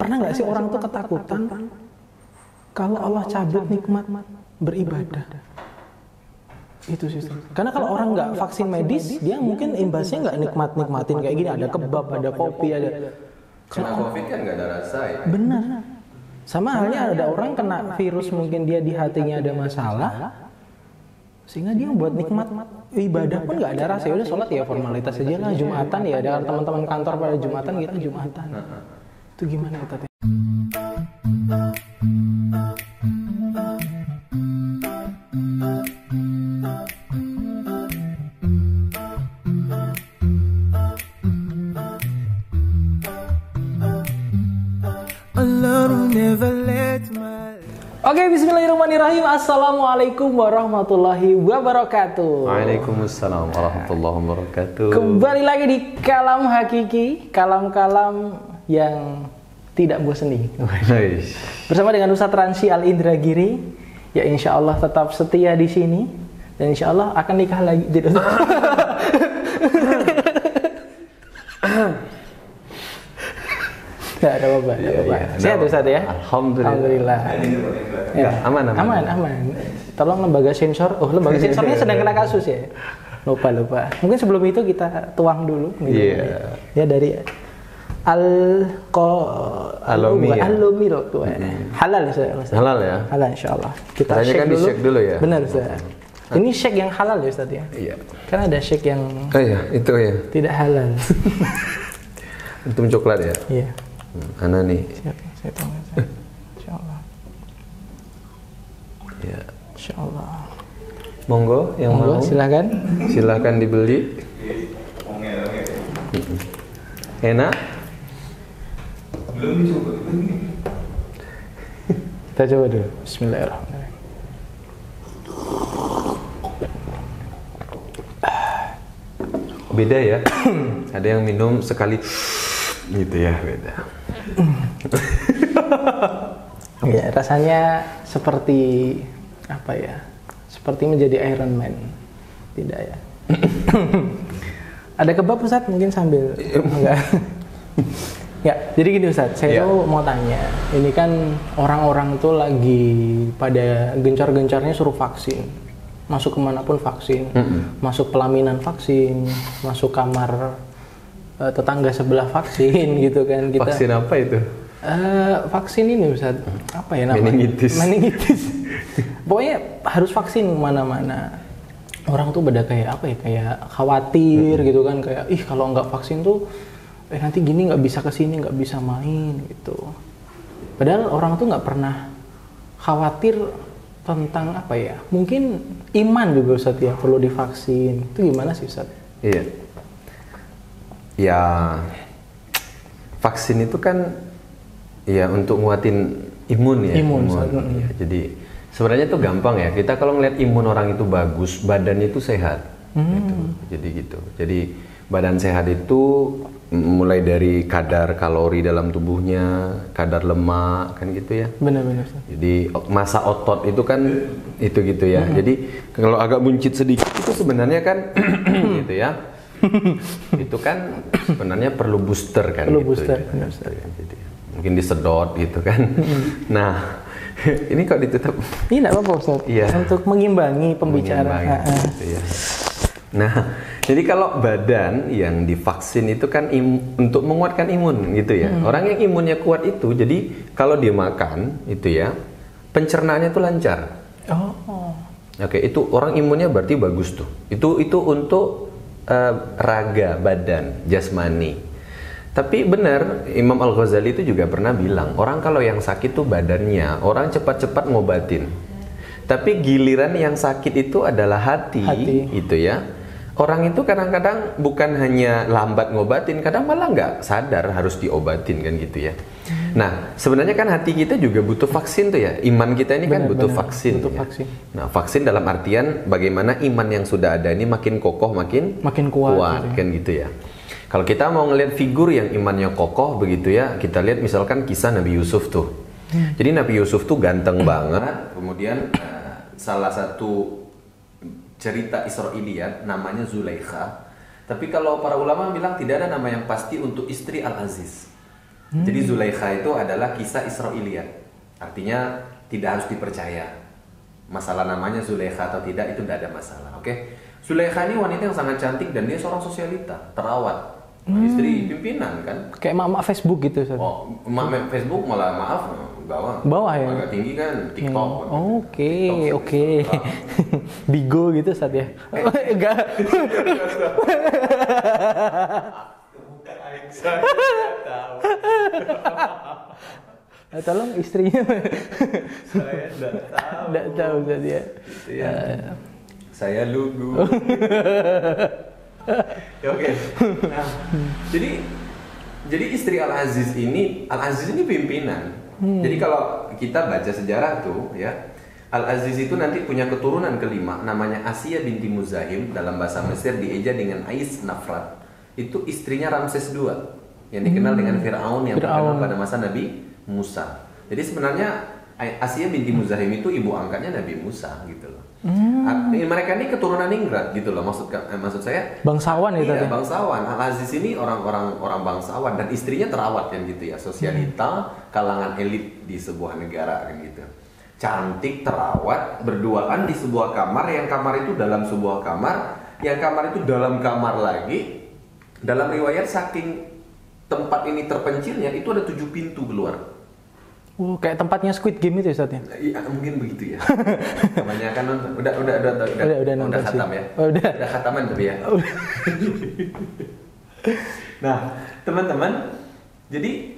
Pernah nggak sih orang tuh ketakutan kalau Allah cabut nikmat beribadah? Itu sih. Karena kalau orang nggak vaksin medis, dia mungkin imbasnya nggak nikmatin kayak gini. Ada kebab, ada kopi, ada. Karena COVID kan nggak ada rasa ya. Benar. Sama halnya ada orang kena virus, mungkin dia di hatinya ada masalah, sehingga dia buat nikmat ibadah pun nggak ada rasa. Udah sholat ya formalitas aja lah, Jumatan ya, ada teman-teman kantor pada Jumatan, kita Jumatan. Itu gimana ya Tati? Oke, bismillahirrahmanirrahim. Assalamualaikum warahmatullahi wabarakatuh. Waalaikumsalam warahmatullahi wabarakatuh. Kembali lagi di Kalam Hakiki, kalam-kalam yang tidak bosan nih. Bersama dengan Ustadz Ransi Al-Indragiri. Ya insya Allah tetap setia di sini. Dan insya Allah akan nikah lagi. Gak ada apa-apa. Sehat Ustadz ya? Alhamdulillah. Ya, aman. Tolong lembaga sensor. Oh, lembaga sensornya sedang kena kasus ya? Lupa. Mungkin sebelum itu kita tuang dulu. Iya. Ya dari alumil tuh. Halal saya. Halal ya? Halal insyaallah. Kita shake dulu. Shake dulu ya? Benar Ustaz. Ini shake yang halal ya Ustaz ya? Iya. Kan ada shake yang itu ya. Tidak halal. Itu coklat ya? Iya. Mana nih? Siap, saya tahu. Insyaallah. Ya. Insyaallah. Monggo yang mau. Silakan dibeli. Enak? Belum dicoba. Kita coba dulu. Bismillahirrahmanirrahim. Beda ya. Ada yang minum sekali gitu ya, beda. Ya, rasanya seperti apa ya? Seperti menjadi Iron Man. Tidak ya? Ada kebab Ustadz mungkin sambil enggak. Ya, jadi gini Ustadz, saya tuh mau tanya. Ini kan orang-orang tuh lagi pada gencar-gencarnya suruh vaksin. Masuk kemanapun vaksin, masuk pelaminan vaksin, masuk kamar tetangga sebelah vaksin gitu kan. Kita vaksin apa itu? Vaksin ini Ustaz, apa ya namanya? Meningitis. Pokoknya harus vaksin mana-mana. Orang tuh pada kayak apa ya? Kayak khawatir gitu kan, kayak kalau nggak vaksin tuh nanti gini nggak bisa kesini, nggak bisa main gitu. Padahal orang tuh nggak pernah khawatir tentang apa ya? Mungkin iman juga Ustaz ya perlu divaksin. Itu gimana sih Ustaz? Iya. Ya vaksin itu kan ya untuk nguatin imun ya. Ya, jadi sebenarnya itu gampang ya. Kita kalau ngeliat imun orang itu bagus, badannya itu sehat. Gitu. Jadi gitu. Jadi badan sehat itu mulai dari kadar kalori dalam tubuhnya, kadar lemak kan gitu ya. Benar-benar. Jadi massa otot itu kan itu gitu ya. Jadi kalau agak buncit sedikit itu sebenarnya kan gitu ya. Itu kan sebenarnya perlu booster kan. Perlu gitu, booster. ya. Benar. Jadi mungkin disedot gitu kan. Nah, ini kok ditutup? Ini enggak apa-apa Ustaz. Iya. Untuk mengimbangi pembicaraan. Gitu ya. Nah, jadi kalau badan yang divaksin itu kan untuk menguatkan imun gitu ya. Orang yang imunnya kuat itu, jadi kalau dia makan itu ya, pencernaannya itu lancar. Oke, itu orang imunnya berarti bagus tuh. Itu untuk raga, badan, jasmani. Tapi benar, Imam Al-Ghazali itu juga pernah bilang, orang kalau yang sakit tuh badannya, orang cepat-cepat ngobatin. Tapi giliran yang sakit itu adalah hati. Itu ya. Orang itu kadang-kadang bukan hanya lambat ngobatin, kadang malah nggak sadar harus diobatin kan gitu ya. Nah, sebenarnya kan hati kita juga butuh vaksin tuh ya. Iman kita ini kan butuh vaksin. Vaksin. Nah, vaksin dalam artian bagaimana iman yang sudah ada ini makin kokoh, makin kuat kan gitu ya. Kalau kita mau ngelihat figur yang imannya kokoh begitu ya, kita lihat misalkan kisah Nabi Yusuf tuh. Jadi Nabi Yusuf tuh ganteng banget. Kemudian salah satu cerita Israiliyat namanya Zulaikha. Tapi kalau para ulama bilang tidak ada nama yang pasti untuk istri Al-Aziz. Jadi Zulaikha itu adalah kisah Israiliyat. Artinya tidak harus dipercaya. Masalah namanya Zulaikha atau tidak itu tidak ada masalah. Oke. Zulaikha ini wanita yang sangat cantik dan dia seorang sosialita, terawat. Istri pimpinan kan. Kayak emak-emak Facebook gitu. Oh, emak Facebook malah maaf bawah ya. Agak tinggi kan TikTok. Oke. Bigo gitu Ustaz ya. Enggak. Saya tahu. Tolong istrinya. Saya tidak tahu Ustaz ya. Saya lugu. Oke. Nah, jadi istri Al-Aziz ini pimpinan. Jadi kalau kita baca sejarah tuh ya, Al-Aziz itu nanti punya keturunan kelima namanya Asiyah binti Muzahim, dalam bahasa Mesir dieja dengan Ais Nafrat. Itu istrinya Ramses II yang dikenal dengan Fir'aun yang terkenal pada masa Nabi Musa. Jadi sebenarnya Asiyah binti Muzahim itu ibu angkatnya Nabi Musa gitu loh. Mereka ini keturunan ningrat gitu loh, maksud saya bangsawan ya tadi. Iya, bangsawan. Al-Aziz ini orang bangsawan dan istrinya terawat kan gitu ya, sosialita, kalangan elit di sebuah negara kan gitu. Cantik, terawat, berduaan di sebuah kamar, yang kamar itu dalam sebuah kamar, yang kamar itu dalam kamar lagi. Dalam riwayat saking tempat ini terpencilnya itu ada 7 pintu keluar. Kayak tempatnya Squid Game itu ya Ustaz ya? Iya, mungkin begitu ya. Kebanyakan nonton. Udah khatam ya. Udah khataman tapi ya. Nah, teman-teman, jadi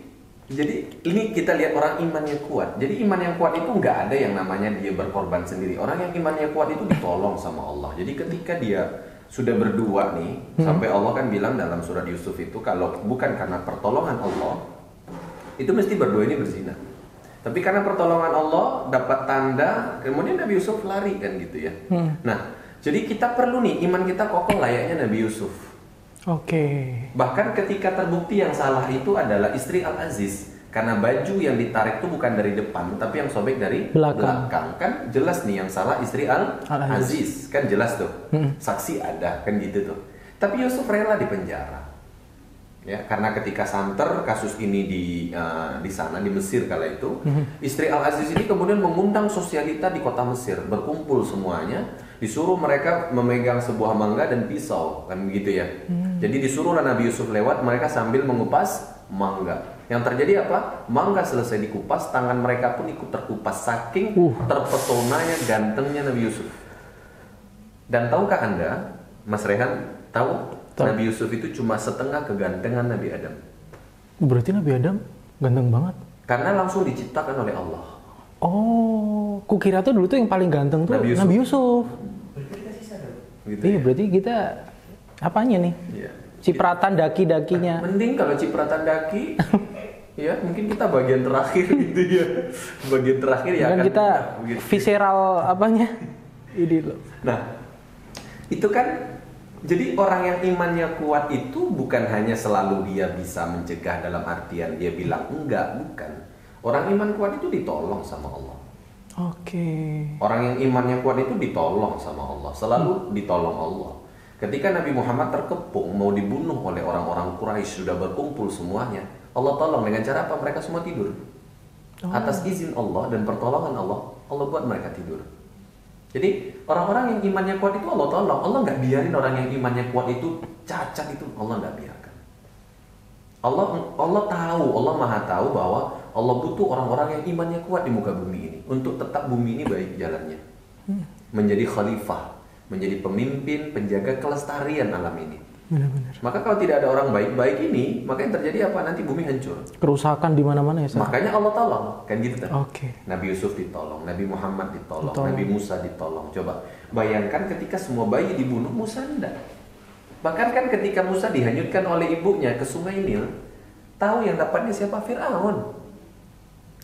ini kita lihat orang imannya kuat. Jadi iman yang kuat itu nggak ada yang namanya dia berkorban sendiri. Orang yang imannya kuat itu ditolong sama Allah. Jadi ketika dia sudah berdua nih, sampai Allah kan bilang dalam surat Yusuf itu kalau bukan karena pertolongan Allah, itu mesti berdua ini berzina. Tapi karena pertolongan Allah dapat tanda, kemudian Nabi Yusuf lari kan gitu ya. Nah, jadi kita perlu nih iman kita kokoh layaknya Nabi Yusuf. Oke. Bahkan ketika terbukti yang salah itu adalah istri Al-Aziz, karena baju yang ditarik itu bukan dari depan, tapi yang sobek dari belakang. Kan jelas nih yang salah istri Al-Aziz, kan jelas tuh. Saksi ada kan gitu tuh. Tapi Yusuf rela di penjara. Ya, karena ketika santer kasus ini di sana di Mesir kala itu, istri Al-Aziz ini kemudian mengundang sosialita di kota Mesir, berkumpul semuanya, disuruh mereka memegang sebuah mangga dan pisau, kan begitu ya. Jadi disuruhlah Nabi Yusuf lewat, mereka sambil mengupas mangga. Yang terjadi apa? Mangga selesai dikupas, tangan mereka pun ikut terkupas saking terpesonanya gantengnya Nabi Yusuf. Dan tahukah Anda, Mas Rehan, tahu? Nabi Yusuf itu cuma setengah kegantengan Nabi Adam. Berarti Nabi Adam ganteng banget? Karena langsung diciptakan oleh Allah. Oh, kukira tuh dulu tuh yang paling ganteng tuh Nabi Yusuf. Berarti kita sisa dong? Gitu iya, ya? Berarti kita apanya nih? Iya. Cipratan daki-dakinya. Mending kalau cipratan daki, ya mungkin kita bagian terakhir gitu ya. Bagian terakhir ya kan kita visceral apanya? Ini loh. Nah, itu kan. Jadi orang yang imannya kuat itu bukan hanya selalu dia bisa mencegah dalam artian dia bilang enggak, bukan. Orang iman kuat itu ditolong sama Allah. Oke. Orang yang imannya kuat itu ditolong sama Allah, selalu ditolong Allah. Ketika Nabi Muhammad terkepung mau dibunuh oleh orang-orang Quraisy, sudah berkumpul semuanya, Allah tolong dengan cara apa? Mereka semua tidur. Atas izin Allah dan pertolongan Allah, Allah buat mereka tidur. Jadi orang-orang yang imannya kuat itu Allah tolong. Allah nggak biarin orang yang imannya kuat itu cacat itu, Allah nggak biarkan. Allah tahu, Allah maha tahu bahwa Allah butuh orang-orang yang imannya kuat di muka bumi ini untuk tetap bumi ini baik jalannya, menjadi khalifah, menjadi pemimpin, penjaga kelestarian alam ini. Benar-benar. Maka kalau tidak ada orang baik-baik ini, maka yang terjadi apa? Nanti bumi hancur. Kerusakan di mana-mana ya. Makanya Allah tolong, kan gitu kan? Oke. Nabi Yusuf ditolong, Nabi Muhammad ditolong, Nabi Musa ditolong. Coba bayangkan ketika semua bayi dibunuh, Musa enggak. Bahkan kan ketika Musa dihanyutkan oleh ibunya ke Sungai Nil, tahu yang dapatnya siapa? Fir'aun.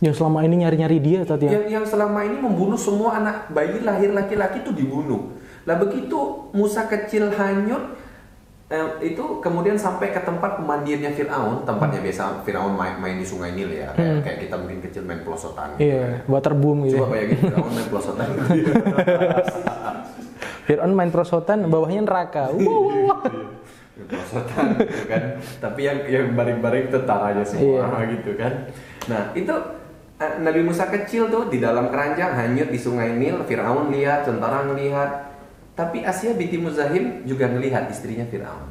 Yang selama ini nyari-nyari dia tadi ya. Yang selama ini membunuh semua anak bayi lahir laki-laki itu dibunuh. Lah begitu Musa kecil hanyut, itu kemudian sampai ke tempat pemandiannya Fir'aun, tempatnya biasa Fir'aun main di Sungai Nil ya, kayak kita mungkin kecil main pelosotan. Iya, waterboom gitu. Coba bayangin Fir'aun main pelosotan. Fir'aun main pelosotan, bawahnya neraka. perosotan gitu kan. Tapi yang baring-baring tentaranya semua gitu kan. Nah itu Nabi Musa kecil tuh di dalam keranjang hanyut di sungai Nil. Fir'aun lihat, tentara ngelihat. Tapi Asiyah binti Muzahim juga ngelihat istrinya Fir'aun.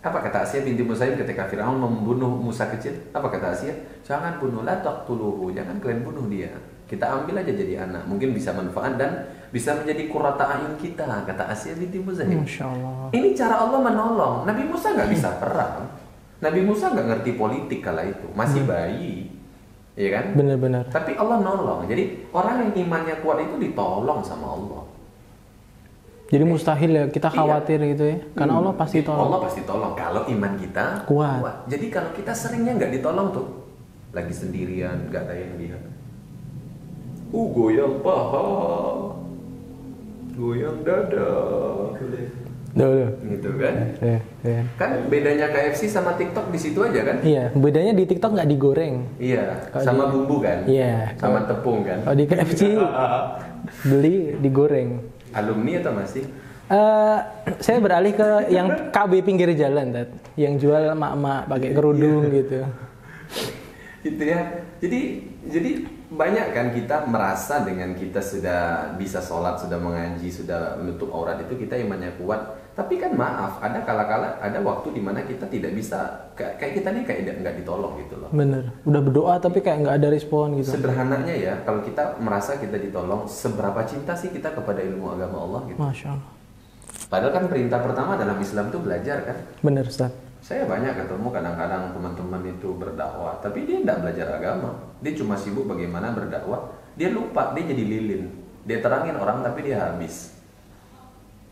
Apa kata Asiyah binti Muzahim ketika Fir'aun membunuh Musa kecil? Apa kata Asiyah? Jangan bunuh, la taqtuluhu, jangan kalian bunuh dia. Kita ambil aja jadi anak, mungkin bisa manfaat dan bisa menjadi qurrata ayun kita, kata Asiyah binti Muzahim. Masya Allah. Ini cara Allah menolong. Nabi Musa nggak bisa perang. Nabi Musa nggak ngerti politik kala itu, masih bayi. Iya kan? Benar-benar. Tapi Allah nolong. Jadi orang yang imannya kuat itu ditolong sama Allah. Jadi mustahil ya kita khawatir gitu ya, karena Allah pasti tolong. Allah pasti tolong kalau iman kita kuat. Jadi kalau kita seringnya nggak ditolong tuh, lagi sendirian, nggak ada yang lihat. Goyang paha, goyang dada, gitu kan? Kan bedanya KFC sama TikTok di situ aja kan? Iya, bedanya di TikTok nggak digoreng. Iya, sama bumbu kan? Iya, sama tepung kan? Kalau di KFC beli digoreng. Alumni atau masih? Saya beralih ke yang KB pinggir jalan, yang jual emak-emak pakai kerudung gitu. Gitu ya. Jadi banyak kan kita merasa dengan kita sudah bisa sholat, sudah mengaji, sudah menutup aurat itu kita imannya kuat. Tapi kan maaf, ada kala-kala, ada waktu di mana kita tidak bisa, kayak kita nih kayak nggak ditolong gitu loh. Bener, udah berdoa tapi kayak nggak ada respon gitu. Sederhananya ya, kalau kita merasa kita ditolong, seberapa cinta sih kita kepada ilmu agama Allah gitu. Masya Allah. Padahal kan perintah pertama dalam Islam itu belajar kan. Bener Ustaz. Saya banyak ketemu kadang-kadang teman-teman itu berdakwah, tapi dia tidak belajar agama. Dia cuma sibuk bagaimana berdakwah. Dia lupa, dia jadi lilin. Dia terangin orang tapi dia habis.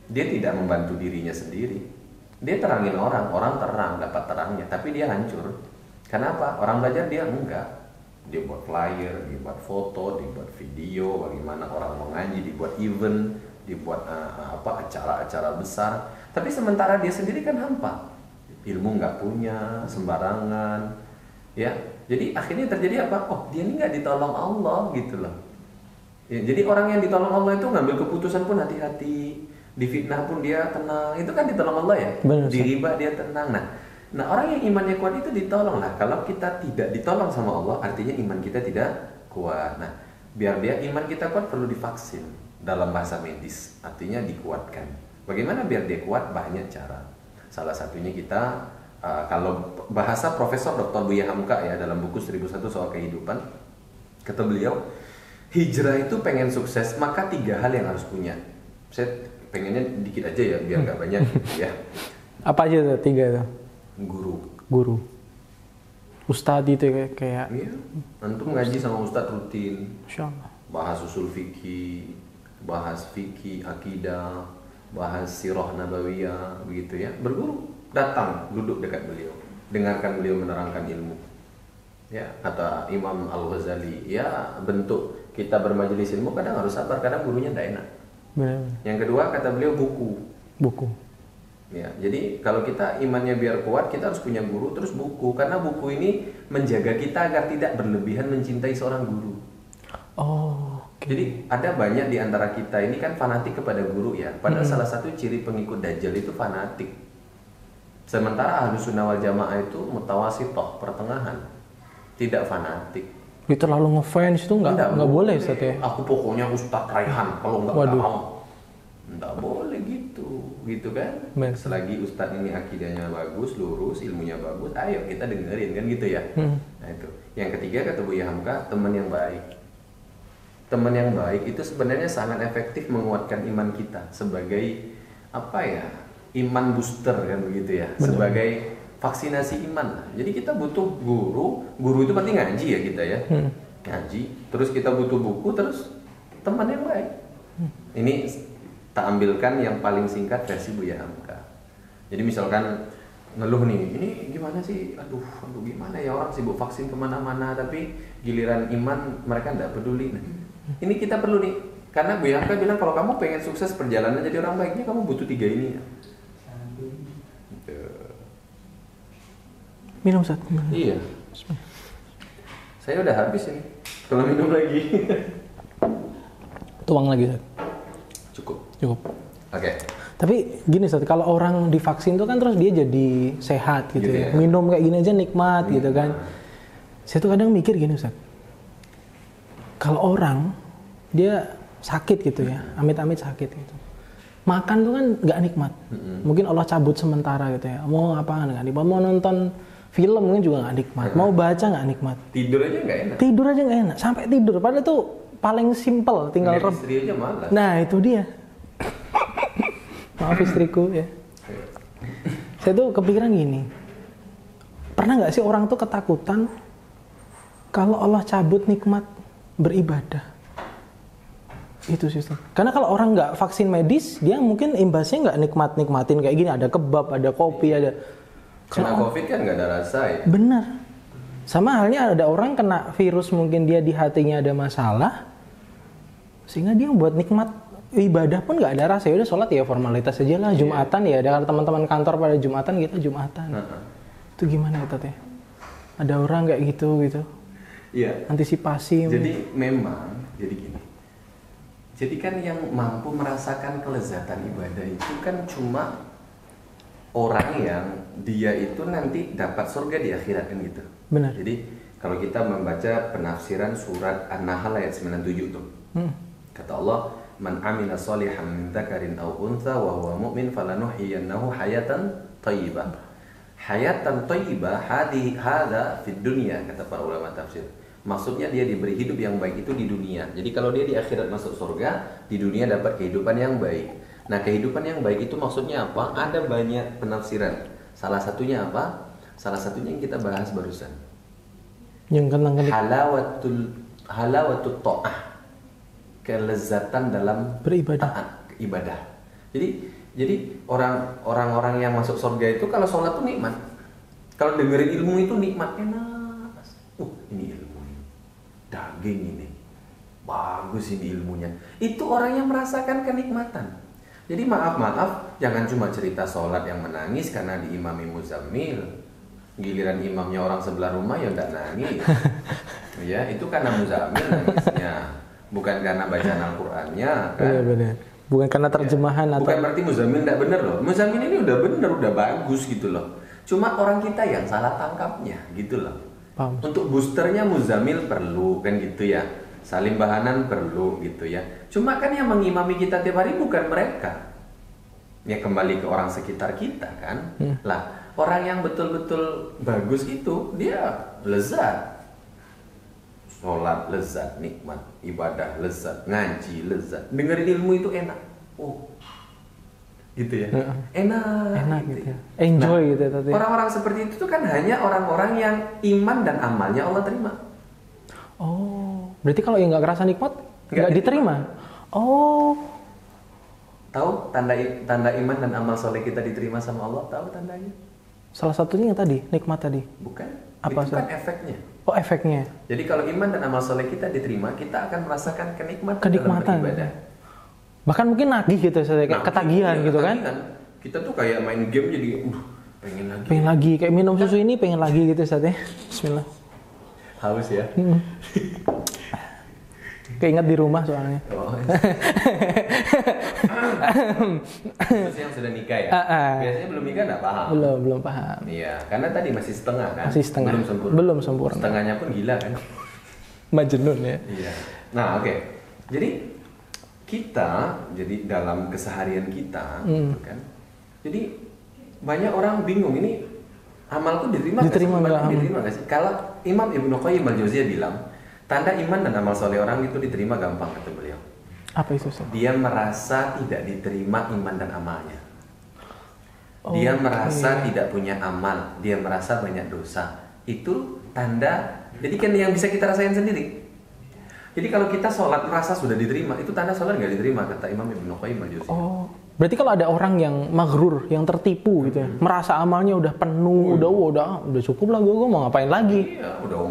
Dia tidak membantu dirinya sendiri. Dia terangin orang, orang terang, dapat terangnya, tapi dia hancur. Kenapa? Orang belajar dia enggak. Dia buat flyer, dia buat foto, dia buat video, bagaimana orang mengaji, dibuat event, dibuat acara-acara besar. Tapi sementara dia sendiri kan hampa. Ilmu nggak punya, sembarangan, ya. Jadi akhirnya terjadi apa? Oh, dia ini nggak ditolong Allah gitu loh. Ya, jadi orang yang ditolong Allah itu ngambil keputusan pun hati-hati, difitnah pun dia tenang. Itu kan ditolong Allah ya. Benar, di riba dia tenang. Nah orang yang imannya kuat itu ditolong lah. Kalau kita tidak ditolong sama Allah, artinya iman kita tidak kuat. Nah, biar dia iman kita kuat perlu divaksin dalam bahasa medis, artinya dikuatkan. Bagaimana biar dia kuat? Banyak cara. Salah satunya kita kalau bahasa Profesor Dr. Buya Hamka ya dalam buku 1001 Soal Kehidupan, kata beliau, hijrah itu pengen sukses maka 3 hal yang harus punya. Saya pengennya dikit aja ya biar nggak banyak ya. Apa aja tuh 3 tuh? Guru. Ustadz itu kayak. Iya. Antum ngaji sama ustadz rutin. Masya Allah. Bahas usul fikih, bahas fikih, akidah, bahas sirah nabawiyah, begitu ya. Berguru, datang, duduk dekat beliau, dengarkan beliau menerangkan ilmu. Ya, kata Imam Al-Ghazali, ya bentuk kita bermajelis ilmu kadang harus sabar, kadang gurunya tidak enak. Benar. Yang kedua kata beliau buku. Ya, jadi kalau kita imannya biar kuat, kita harus punya guru, terus buku, karena buku ini menjaga kita agar tidak berlebihan mencintai seorang guru. Oh. Jadi ada banyak di antara kita ini kan fanatik kepada guru ya. Padahal salah satu ciri pengikut Dajjal itu fanatik. Sementara Ahlus Sunnah wal Jamaah itu mutawasithah, pertengahan. Tidak fanatik. Itu terlalu ngefans itu nggak boleh Ustaz ya. Aku pokoknya Ustaz Raihan, kalau nggak mau. Nggak boleh gitu kan. Selagi Ustaz ini akidahnya bagus, lurus, ilmunya bagus, ayo kita dengerin kan gitu ya. Nah itu. Yang ketiga kata Buya Hamka, teman yang baik. Teman yang baik itu sebenarnya sangat efektif menguatkan iman kita sebagai apa ya, iman booster kan begitu ya. Benar. Sebagai vaksinasi iman. Jadi kita butuh guru itu berarti ngaji ya kita ya. Ngaji, terus kita butuh buku, terus teman yang baik. Ini tak ambilkan yang paling singkat versi Buya Hamka. Jadi misalkan ngeluh nih, ini gimana sih? Aduh gimana ya, orang sibuk vaksin kemana-mana, tapi giliran iman mereka tidak peduli. Nah, ini kita perlu nih, karena Buya Hamka bilang kalau kamu pengen sukses perjalanan jadi orang baiknya kamu butuh 3 ini ya. Minum Ustaz. Iya. Saya udah habis ini. Kalau minum lagi. Tuang lagi Ustaz. Cukup. Oke. Tapi gini Ustaz, kalau orang divaksin tuh kan terus dia jadi sehat gitu ya. Minum kayak gini aja nikmat gitu kan. Saya tuh kadang mikir gini Ustaz. Kalau orang dia sakit gitu ya, amit-amit sakit gitu. Makan tuh kan nggak nikmat. Mungkin Allah cabut sementara gitu ya. Mau apa nggak nikmat. Mau nonton film mungkin juga nggak nikmat. Mau baca nggak nikmat. Tidur aja nggak enak. Tidur aja nggak enak. Sampai tidur. Padahal tuh paling simple. Tinggal istri aja malas. Nah itu dia. Maaf istriku ya. Saya tuh kepikiran gini. Pernah nggak sih orang tuh ketakutan kalau Allah cabut nikmat beribadah? Itu sih. Karena kalau orang nggak vaksin medis, dia mungkin imbasnya nggak nikmatin kayak gini. Ada kebab, ada kopi, ada. Kena COVID kan nggak ada rasa ya. Benar. Sama halnya ada orang kena virus, mungkin dia di hatinya ada masalah, sehingga dia buat nikmat ibadah pun nggak ada rasa. Ya udah sholat ya formalitas aja lah. Jumatan ya. Ada teman-teman kantor pada Jumatan, kita Jumatan. Itu gimana ya Tat ya? Ada orang kayak gitu. Iya. Antisipasi. Jadi memang jadi gini. Jadi kan yang mampu merasakan kelezatan ibadah itu kan cuma orang yang dia itu nanti dapat surga di akhirat kan gitu. Benar. Jadi kalau kita membaca penafsiran surat An-Nahl ayat 97 tuh. Kata Allah, "Man 'amila shalihan min dzakarin aw untha wa huwa mu'min falanuhyiyannahu hayatan thayyibah." Hayatan thayyibah hadza fid dunya, kata para ulama tafsir. Maksudnya dia diberi hidup yang baik itu di dunia. Jadi kalau dia di akhirat masuk surga, di dunia dapat kehidupan yang baik. Nah, kehidupan yang baik itu maksudnya apa? Ada banyak penafsiran. Salah satunya apa? Salah satunya yang kita bahas barusan. Yang kenang halawatul ta'ah. Kelezatan dalam beribadah. Ibadah. Jadi orang-orang yang masuk surga itu kalau sholat tuh nikmat. Kalau dengerin ilmu itu nikmat, enak. Ini ilmu. Daging ini bagus, ini ilmunya. Itu orang yang merasakan kenikmatan. Jadi maaf, jangan cuma cerita sholat yang menangis karena diimami Muzammil. Giliran imamnya orang sebelah rumah ya udah nangis. Ya, itu karena Muzammil nangisnya, bukan karena bacaan Al-Qur'annya kan. Benar. Bukan karena terjemahan ya. atau Bukan berarti Muzammil enggak benar loh. Muzammil ini udah benar, udah bagus gitu loh. Cuma orang kita yang salah tangkapnya gitu loh. Paham. Untuk boosternya Muzammil perlu kan gitu ya. Salim Bahanan perlu gitu ya. Cuma kan yang mengimami kita tiap hari bukan mereka. Ya kembali ke orang sekitar kita kan. Lah, orang yang betul-betul bagus itu dia lezat. Sholat lezat, nikmat, ibadah lezat, ngaji lezat. Dengerin ilmu itu enak. Oh. Gitu ya. Enak gitu ya. Enjoy gitu tadi. Orang-orang seperti itu tuh kan hanya orang-orang yang iman dan amalnya Allah terima. Oh, berarti kalau yang nggak kerasa nikmat nggak diterima. Oh, tahu tanda iman dan amal soleh kita diterima sama Allah? Tahu tandanya? Salah satunya yang tadi, nikmat tadi. Bukan. Apa itu kan efeknya. Oh, efeknya. Jadi kalau iman dan amal soleh kita diterima, kita akan merasakan kenikmatan dalam beribadah. Bahkan mungkin nagih gitu, kayak ketagihan gitu kan. Kita tuh kayak main game jadi pengen lagi. Pengen lagi, kayak minum susu ini pengen lagi gitu saatnya. Bismillah. Haus ya. Keinget di rumah soalnya. Oh, khusus yang sudah nikah ya? Biasanya belum nikah nggak paham. Belum paham. Iya, karena tadi masih setengah kan? Masih setengah. Belum sempurna. Setengahnya pun gila kan? Majnun ya. Iya. Nah, oke. Jadi kita jadi dalam keseharian kita gitu kan. Jadi banyak orang bingung ini amalku diterima nggak sih? Kalau Imam Ibnu Qayyim Al-Jauziyah bilang, tanda iman dan amal soleh orang itu diterima gampang, kata beliau. Apa itu sih? Dia merasa tidak diterima iman dan amalnya. Dia merasa tidak punya amal, dia merasa banyak dosa. Itu tanda. Jadi kan yang bisa kita rasain sendiri. Jadi kalau kita sholat merasa sudah diterima, itu tanda sholat nggak diterima, kata Imam Ibnu Qayyim Al-Jauziyah. Oh, berarti kalau ada orang yang maghrur, yang tertipu gitu ya, merasa amalnya udah penuh, udah cukup lah, gue mau ngapain lagi? Iya, udah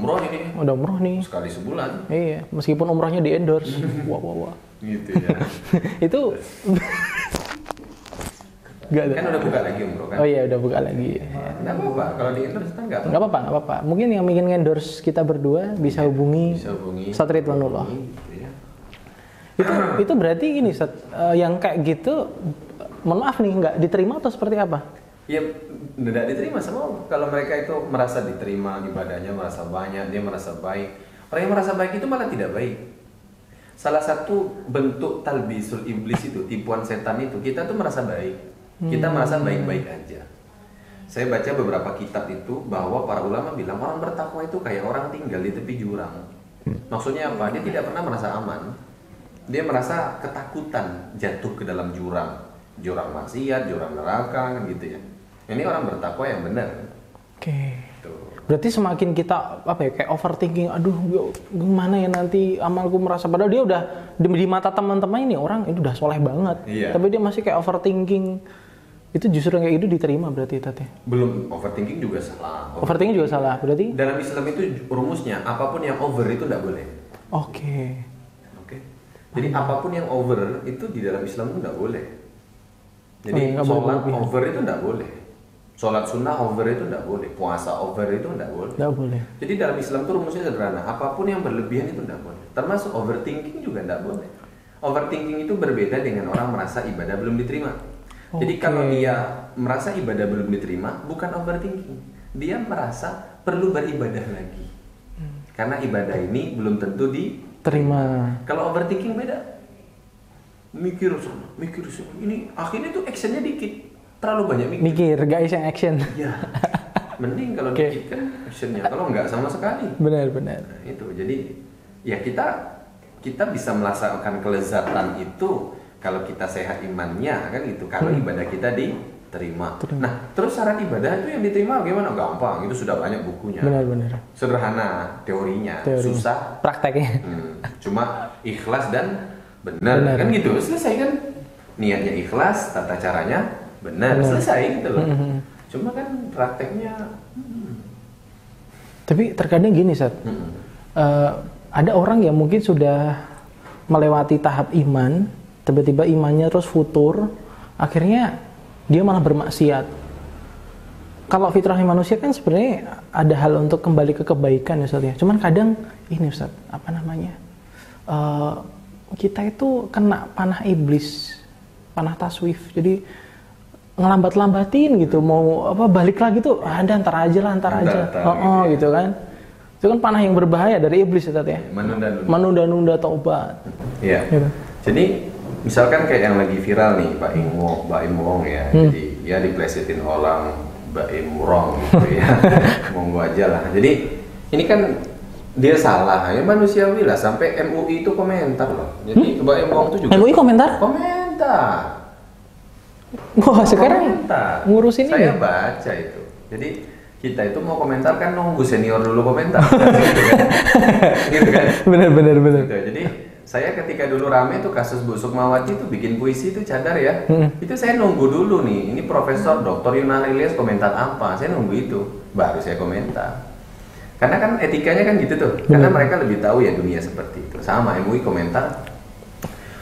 umroh nih. Sekali sebulan. Iya, meskipun umrohnya di endorse. Wah. Gitu ya. Itu Gak ada. Kan udah buka lagi umroh kan? Oh iya, udah buka lagi. Nggak apa-apa, kalau di endorse kan nggak apa-apa. Mungkin yang ingin endorse kita berdua bisa hubungi Ustaz Ridwanullah. Gitu ya. Itu berarti gini Ustaz, yang kayak gitu mohon maaf nih, nggak diterima atau seperti apa? Ya, tidak diterima semua. Kalau mereka itu merasa diterima ibadahnya, merasa banyak, dia merasa baik. Orang yang merasa baik itu malah tidak baik. Salah satu bentuk talbisul iblis itu, tipuan setan itu, kita tuh merasa baik. Kita merasa baik-baik aja. Saya baca beberapa kitab itu bahwa para ulama bilang orang bertakwa itu kayak orang tinggal di tepi jurang. Maksudnya apa? Dia tidak pernah merasa aman. Dia merasa ketakutan jatuh ke dalam jurang maksiat, jurang neraka, kan gitu ya. Ini orang bertakwa yang benar. Oke. Berarti semakin kita kayak overthinking, aduh gimana ya nanti amalku merasa, padahal dia udah di mata teman-teman ini orang itu udah soleh banget. Iya. Tapi dia masih kayak overthinking. Itu justru kayak itu diterima berarti Tate? Belum, overthinking juga salah. Overthinking juga salah, berarti? Dalam Islam itu rumusnya, apapun yang over itu tidak boleh. Oke. Jadi apapun yang over itu di dalam Islam itu tidak boleh. Jadi sholat over itu tidak boleh. Sholat sunnah over itu tidak boleh. Puasa over itu tidak boleh. Tidak boleh. Jadi dalam Islam itu rumusnya sederhana, apapun yang berlebihan itu tidak boleh. Termasuk overthinking juga tidak boleh. Overthinking itu berbeda dengan orang merasa ibadah belum diterima. Jadi kalau dia merasa ibadah belum diterima, bukan overthinking. Dia merasa perlu beribadah lagi. Karena ibadah ini belum tentu diterima. Kalau overthinking beda. Mikir sana. Ini akhirnya tuh actionnya dikit. Terlalu banyak mikir. Mikir, guys yang action. Ya. Mending kalau dikit kan actionnya. Kalau nggak sama sekali. Benar. Nah, itu. Jadi ya kita bisa merasakan kelezatan itu kalau kita sehat imannya, kan gitu. Kalau ibadah kita diterima. Nah, terus syarat ibadah itu yang diterima bagaimana? Gampang, itu sudah banyak bukunya. Benar. Sederhana teorinya. Susah prakteknya. Cuma ikhlas dan benar. Kan gitu. Selesai kan? Niatnya ikhlas, tata caranya benar. Selesai gitu loh. Cuma kan prakteknya. Tapi terkadang gini, Sat. Ada orang yang mungkin sudah melewati tahap iman, tiba-tiba imannya terus futur, akhirnya dia malah bermaksiat. Kalau fitrahnya manusia kan sebenarnya ada hal untuk kembali ke kebaikan ya Ustaz ya. Cuman kadang ini Ustaz, kita itu kena panah iblis, panah taswif. Jadi ngelambat-lambatin gitu, mau balik lagi tuh, ada antar aja. Gitu kan. Itu kan panah yang berbahaya dari iblis Ustaz ya. Menunda-nunda taubat. Iya. Gitu. Jadi misalkan kayak yang lagi viral nih, Baim Wong ya, jadi ya diplesetin orang Baim Wrong gitu ya, monggo aja lah. Jadi ini kan dia salah, ya manusiawi lah, sampai MUI itu komentar loh. Jadi Baim Wong itu juga MUI komentar? Wah sekarang ngurusin ini? Saya baca itu. Jadi kita itu mau komentar kan nunggu senior dulu komentar. Gitu kan? Bener. Gitu. Jadi saya ketika dulu rame tuh kasus Bu Sukmawati tuh bikin puisi itu cadar ya. Itu saya nunggu dulu nih. Ini Profesor Dr. Yunal Ilyas komentar apa? Saya nunggu itu. Baru saya komentar. Karena kan etikanya kan gitu tuh. Karena mereka lebih tahu ya dunia seperti itu. Sama MUI komentar.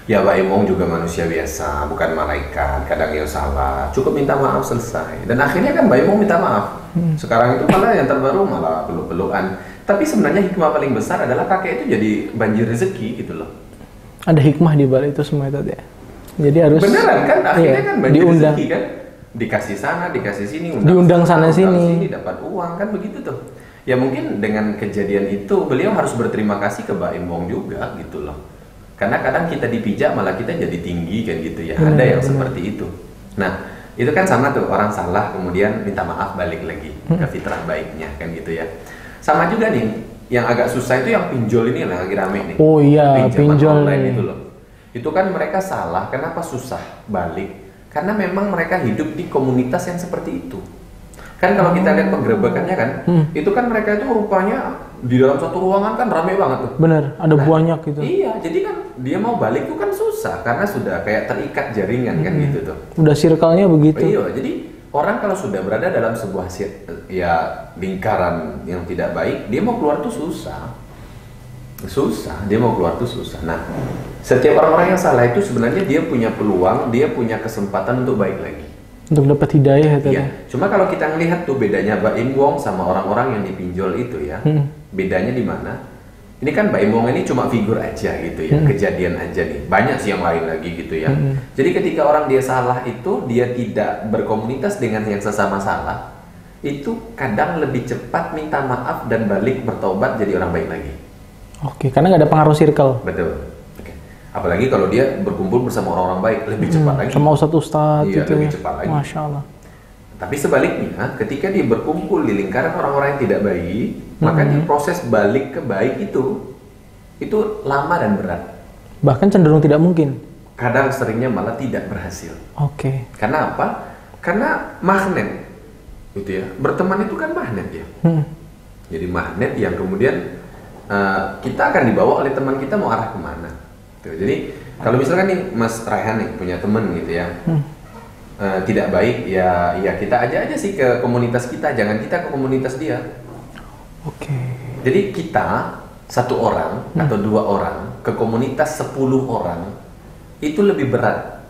Ya Pak Imong juga manusia biasa, bukan malaikat. Kadang dia salah. Cukup minta maaf selesai. Dan akhirnya kan Pak Imong minta maaf. Sekarang itu malah yang terbaru malah peluk-pelukan. Tapi sebenarnya hikmah paling besar adalah kakek itu jadi banjir rezeki gitu loh. Ada hikmah di balik itu semua itu ya. Jadi harus beneran kan akhirnya kan banjir diundang. Rezeki kan. Dikasih sana, dikasih sini, diundang sana sini, dapat uang kan begitu tuh. Ya mungkin dengan kejadian itu beliau harus berterima kasih ke Mbak Imbong juga gitu loh. Karena kadang kita dipijak malah kita jadi tinggi kan gitu ya. Ada yang seperti itu. Nah, itu kan sama tuh orang salah kemudian minta maaf balik lagi ke fitrah baiknya kan gitu ya. Sama juga nih, yang agak susah itu yang pinjol ini lah lagi rame nih. Oh iya, pinjol online itu loh. Itu kan mereka salah, kenapa susah balik? Karena memang mereka hidup di komunitas yang seperti itu. Kan kalau kita lihat penggerebekannya kan, itu kan mereka itu rupanya di dalam satu ruangan kan rame banget tuh. Bener, ada banyak gitu. Iya, jadi kan dia mau balik tuh kan susah karena sudah kayak terikat jaringan kan gitu tuh. Udah circle-nya begitu. Iya, jadi orang kalau sudah berada dalam sebuah ya lingkaran yang tidak baik, dia mau keluar tuh susah. Dia mau keluar tuh susah. Nah, setiap orang-orang yang salah itu sebenarnya dia punya peluang, dia punya kesempatan untuk baik lagi. Untuk dapat hidayah itu. Iya. Cuma kalau kita ngelihat tuh bedanya Baim Wong sama orang-orang yang dipinjol itu ya, bedanya di mana? Ini kan Mbak Imong ini cuma figur aja gitu ya, kejadian aja nih. Banyak sih yang lain lagi gitu ya. Jadi ketika orang dia salah itu, dia tidak berkomunitas dengan yang sesama salah, itu kadang lebih cepat minta maaf dan balik bertobat jadi orang baik lagi. Oke, karena nggak ada pengaruh circle. Betul. Oke. Apalagi kalau dia berkumpul bersama orang-orang baik, lebih cepat lagi. Sama ustadz iya, gitu lebih ya. cepat lagi. Masya Allah. Tapi sebaliknya, ketika dia berkumpul di lingkaran orang-orang yang tidak baik, maka di proses balik ke baik itu lama dan berat. Bahkan cenderung tidak mungkin. Kadang seringnya malah tidak berhasil. Oke. Karena apa? Karena magnet, gitu ya. Berteman itu kan magnet ya. Jadi magnet yang kemudian kita akan dibawa oleh teman kita mau arah kemana. Tuh, jadi kalau misalkan nih Mas Raihan nih punya teman gitu ya. Tidak baik ya kita aja sih ke komunitas kita, jangan kita ke komunitas dia. Oke. Jadi kita satu orang atau 2 orang ke komunitas 10 orang itu lebih berat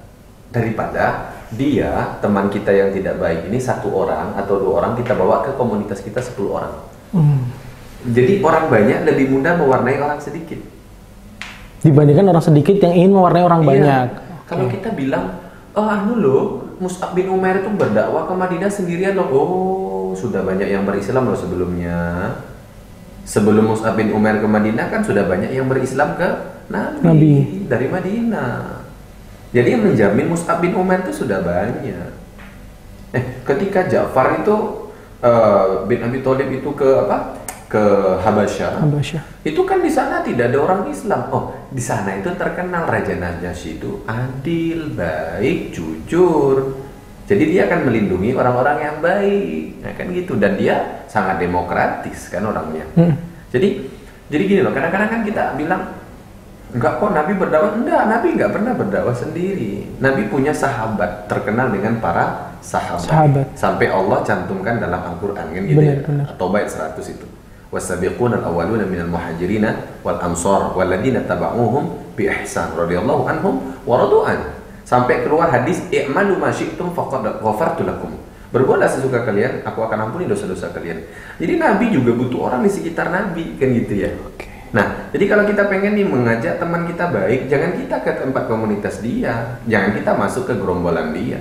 daripada dia teman kita yang tidak baik ini 1 orang atau 2 orang kita bawa ke komunitas kita 10 orang. Jadi orang banyak lebih mudah mewarnai orang sedikit dibandingkan orang sedikit yang ingin mewarnai orang banyak. Kalau kita bilang loh, Mus'ab bin Umair itu berdakwah ke Madinah sendirian loh. Oh, sudah banyak yang berislam loh sebelumnya. Sebelum Mus'ab bin Umair ke Madinah kan sudah banyak yang berislam ke Nabi. Dari Madinah. Jadi yang menjamin Mus'ab bin Umair itu sudah banyak. Ketika Ja'far itu bin Abi Thalib itu ke Habasyah. Itu kan di sana tidak ada orang Islam. Oh, di sana itu terkenal Raja Najasyi itu adil, baik, jujur. Jadi dia akan melindungi orang-orang yang baik. Nah, kan gitu, dan dia sangat demokratis kan orangnya. Jadi gini loh, kadang-kadang kan kita bilang enggak kok Nabi berdakwah. Enggak, Nabi enggak pernah berdakwah sendiri. Nabi punya sahabat terkenal dengan para sahabat. Sampai Allah cantumkan dalam Al-Qur'an kan gitu. Benar. At-Taubah 100 itu. والسابقون الأولون من المهاجرين والأنصار والذين تبعوهم بإحسان رضي الله عنهم ورضوا عنه. Sampai keluar hadis i'malu ma syi'tum faqad ghafartu lakum. Berbuatlah sesuka kalian, aku akan ampuni dosa-dosa kalian. Jadi Nabi juga butuh orang di sekitar Nabi kan gitu ya. Nah, jadi kalau kita pengen nih mengajak teman kita baik, jangan kita ke tempat komunitas dia, jangan kita masuk ke gerombolan dia.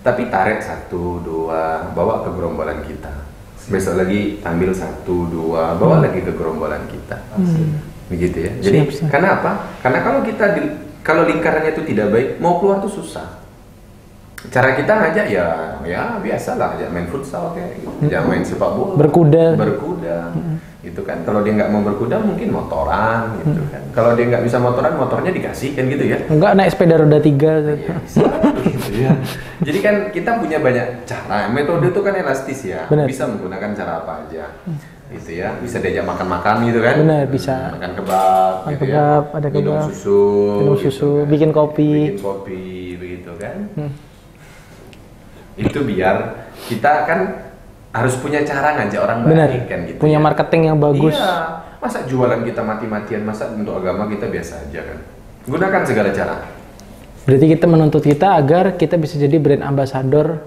Tapi tarik 1, 2, bawa ke gerombolan kita. Besok lagi ambil 1, 2, bawa lagi ke gerombolan kita. Begitu ya. Jadi karena apa? Karena kalau lingkarannya itu tidak baik, mau keluar tuh susah. Cara kita ngajak ya biasalah, ajak main futsal kayak gitu. Ajak main sepak bola, berkuda. Gitu kan. Kalau dia nggak mau berkuda mungkin motoran gitu kan. Kalau dia nggak bisa motoran, motornya dikasih kan gitu ya. Enggak, naik sepeda roda 3 ya, bisa, gitu ya. Jadi kan kita punya banyak cara. Metode itu kan elastis ya. Benar. Bisa menggunakan cara apa aja. Gitu ya. Bisa diajak makan-makan gitu kan. Benar, bisa. Makan kebab gitu ya. Ada kebab. Minum susu gitu kan. Bikin kopi begitu kan. Itu biar kita kan harus punya cara ngajak orang baik kan gitu. Punya marketing yang bagus. Iya. Masa jualan kita mati-matian, masa untuk agama kita biasa aja kan. Gunakan segala cara. Berarti kita menuntut kita agar kita bisa jadi brand ambassador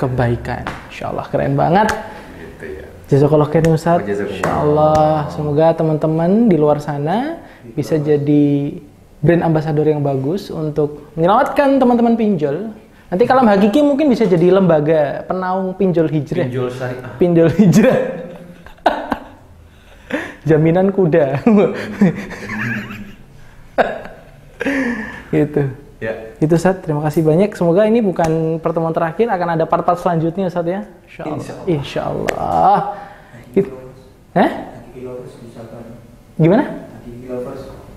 kebaikan. Insyaallah keren banget. Gitu ya. Jazakallah khairan Ustaz. Insyaallah semoga teman-teman di luar sana bisa jadi brand ambassador yang bagus untuk menyelamatkan teman-teman pinjol. Nanti kalau hakiki mungkin bisa jadi lembaga penaung pinjol hijrah. Pinjol syariah. Pinjol hijrah. Jaminan kuda. Gitu. Ya. Itu Ustaz, terima kasih banyak. Semoga ini bukan pertemuan terakhir, akan ada part-part selanjutnya Ustaz ya. Insyaallah. Gitu. Gimana?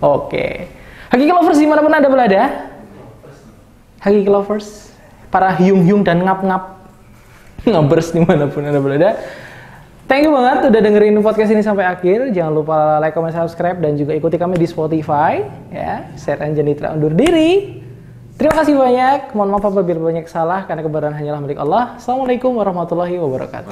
Oke. Hakiki lovers dimanapun Anda berada. Hakiki lovers. Para hyung-hyung dan ngap-ngap ngabers dimanapun Anda berada. Thank you banget udah dengerin podcast ini sampai akhir. Jangan lupa like, comment, subscribe, dan juga ikuti kami di Spotify ya. Saya Ranjan Nitra undur diri. Terima kasih banyak. Mohon maaf apabila banyak salah, karena kebenaran hanyalah milik Allah. Assalamualaikum warahmatullahi wabarakatuh.